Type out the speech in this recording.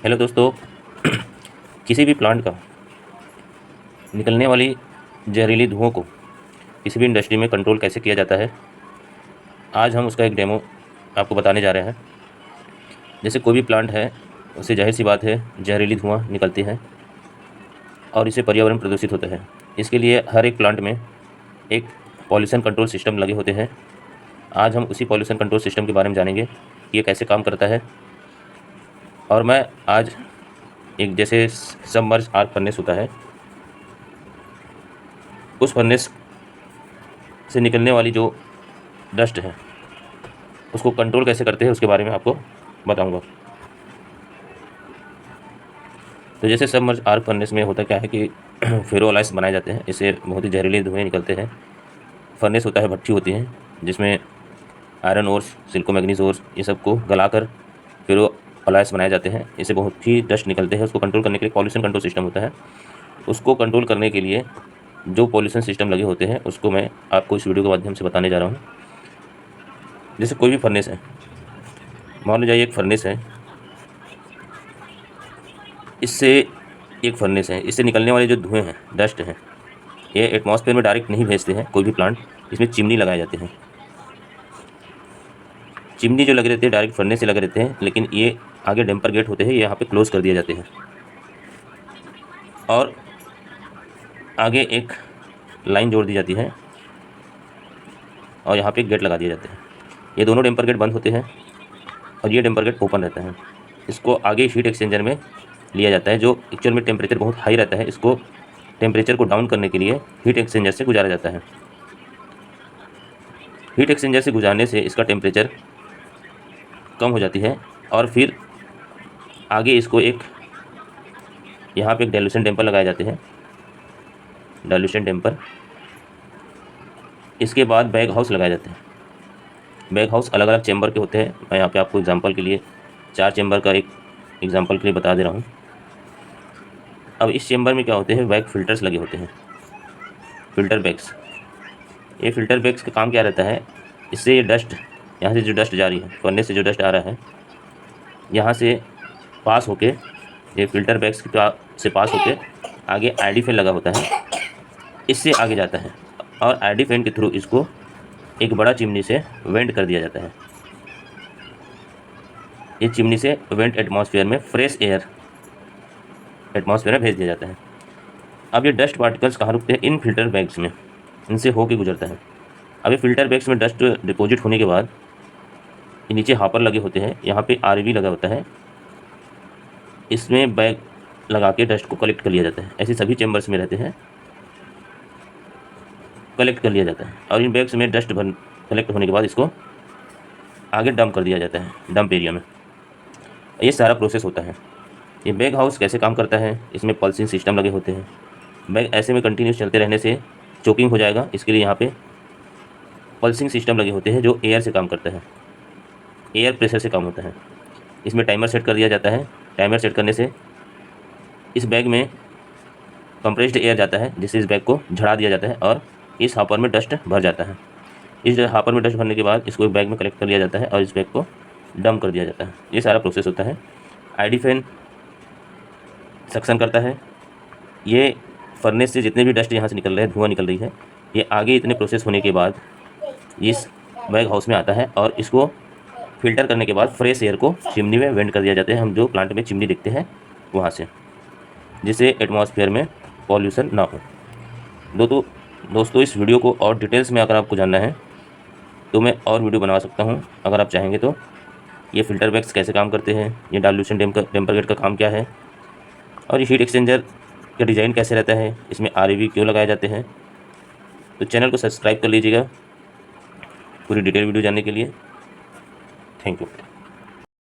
Hello दोस्तों। किसी भी प्लांट का निकलने वाली जहरीली धुओं को किसी भी इंडस्ट्री में कंट्रोल कैसे किया जाता है, आज हम उसका एक डेमो आपको बताने जा रहे हैं। जैसे कोई भी प्लांट है, उससे जाहिर सी बात है जहरीली धुआं निकलती है और इससे पर्यावरण प्रदूषित होता है। इसके लिए हर एक प्लांट में एक पॉल्यूशन कंट्रोल सिस्टम लगे होते हैं। आज हम उसी पॉल्यूशन कंट्रोल सिस्टम के बारे में जानेंगे कि ये कैसे काम करता है। और मैं आज एक जैसे सबमर्ज आर्क फर्नेस होता है, उस फर्नेस से निकलने वाली जो डस्ट है उसको कंट्रोल कैसे करते हैं उसके बारे में आपको बताऊंगा। तो जैसे सबमर्ज आर्क फर्नेस में होता क्या है कि फेरोलाइस बनाए जाते हैं, इससे बहुत ही जहरीले धुएँ निकलते हैं। फर्नेस होता है, भट्ठी होती है जिसमें iron ores, silico manganese ores ये सब को गलाकर फेरोलाइस बनाए जाते हैं। इससे बहुत ही डस्ट निकलते हैं। उसको कंट्रोल करने के लिए पॉल्यूशन कंट्रोल सिस्टम होता है। उसको कंट्रोल करने के लिए जो पॉल्यूशन सिस्टम लगे होते हैं उसको मैं आपको इस वीडियो के माध्यम से बताने जा रहा हूँ। जैसे कोई भी फर्नेस है, मान लो जाइए एक फर्नेस है, इससे एक फर्नेस है, इससे निकलने वाले जो धुएँ हैं, डस्ट हैं, ये एटमॉस्फेयर में डायरेक्ट नहीं भेजते हैं कोई भी प्लांट। इसमें चिमनी लगाए जाते हैं। चिमनी जो लगे रहते हैं डायरेक्ट फर्नेस से लगे रहते हैं, लेकिन ये आगे डैम्पर गेट होते हैं, ये यहाँ पे क्लोज़ कर दिए जाते हैं और आगे एक लाइन जोड़ दी जाती है और यहाँ पे एक गेट लगा दिए जाते हैं। ये दोनों डैम्पर गेट बंद होते हैं और ये डैम्पर गेट ओपन रहता है। इसको आगे हीट एक्सचेंजर में लिया जाता है, जो एक्चुअल में टेम्परेचर बहुत हाई रहता है। इसको टेम्परेचर को डाउन करने के लिए हीट एक्सचेंजर से गुजारा जाता है। हीट एक्सचेंजर से गुजारने से इसका टेम्परेचर कम हो जाती है और फिर आगे इसको एक यहाँ पे एक डाइल्यूशन डैम्पर लगाए जाते हैं, डाइल्यूशन डैम्पर। इसके बाद बैग हाउस लगाए जाते हैं। बैग हाउस अलग अलग चैम्बर के होते हैं। मैं यहाँ पे आपको एग्जांपल के लिए 4 चैम्बर का एक एग्जांपल के लिए बता दे रहा हूँ। अब इस चैम्बर में क्या होते हैं, बैग फिल्टर्स लगे होते हैं, फिल्टर बैग्स। ये फिल्टर बैग्स का काम क्या रहता है, इससे ये डस्ट, यहाँ से जो डस्ट जा रही है, फर्नेस से जो डस्ट आ रहा है, यहाँ से पास होके ये फिल्टर बैग्स से पास होके आगे आईडी फैन लगा होता है, इससे आगे जाता है और आईडी फैन के थ्रू इसको एक बड़ा चिमनी से वेंट कर दिया जाता है। ये चिमनी से वेंट एटमॉस्फेयर में फ्रेश एयर एटमॉस्फेयर में भेज दिया जाता है। अब ये डस्ट पार्टिकल्स कहाँ रुकते हैं, इन फिल्टर बैग्स में, इनसे होके गुजरता है। अब ये फिल्टर बैग्स में डस्ट डिपॉजिट होने के बाद ये नीचे हापर लगे होते हैं, यहाँ पे आरवी लगा होता है, इसमें बैग लगा के डस्ट को कलेक्ट कर लिया जाता है। ऐसे सभी चैम्बर्स में रहते हैं, कलेक्ट कर लिया जाता है और इन बैग्स में डस्ट कलेक्ट होने के बाद इसको आगे डंप कर दिया जाता है, डंप एरिया में। ये सारा प्रोसेस होता है। ये बैग हाउस कैसे काम करता है, इसमें पल्सिंग सिस्टम लगे होते हैं। बैग ऐसे में कंटिन्यूस चलते रहने से चोकिंग हो जाएगा, इसके लिए यहाँ पे पल्सिंग सिस्टम लगे होते हैं जो एयर से काम करता है, एयर प्रेशर से काम होता है। इसमें टाइमर सेट कर दिया जाता है। टाइमर सेट करने से इस बैग में कंप्रेस्ड एयर जाता है, जिससे इस बैग को झड़ा दिया जाता है और इस हापर में डस्ट भर जाता है। इस हापर में डस्ट भरने के बाद इसको एक बैग में कलेक्ट कर लिया जाता है और इस बैग को डंप कर दिया जाता है। ये सारा प्रोसेस होता है। आईडी फैन सक्शन करता है। ये फर्नेस से जितने भी डस्ट यहाँ से निकल रहे हैं, धुआं निकल रही है, ये आगे इतने प्रोसेस होने के बाद इस बैग हाउस में आता है और इसको फिल्टर करने के बाद फ्रेश एयर को चिमनी में वेंट कर दिया जाता है। हम जो प्लांट में चिमनी देखते हैं वहाँ से, जिससे एटमॉस्फेयर में पॉल्यूशन ना हो। दोस्तों इस वीडियो को और डिटेल्स में अगर आपको जानना है तो मैं और वीडियो बनवा सकता हूँ अगर आप चाहेंगे तो। ये फ़िल्टर बैग्स कैसे काम करते हैं, ये डाइल्यूशन डैम्पर गेट का काम क्या है, और ये हीट एक्सचेंजर का डिज़ाइन कैसे रहता है, इसमें आरवी क्यों लगाए जाते हैं। तो चैनल को सब्सक्राइब कर लीजिएगा पूरी डिटेल वीडियो जानने के लिए। Thank you.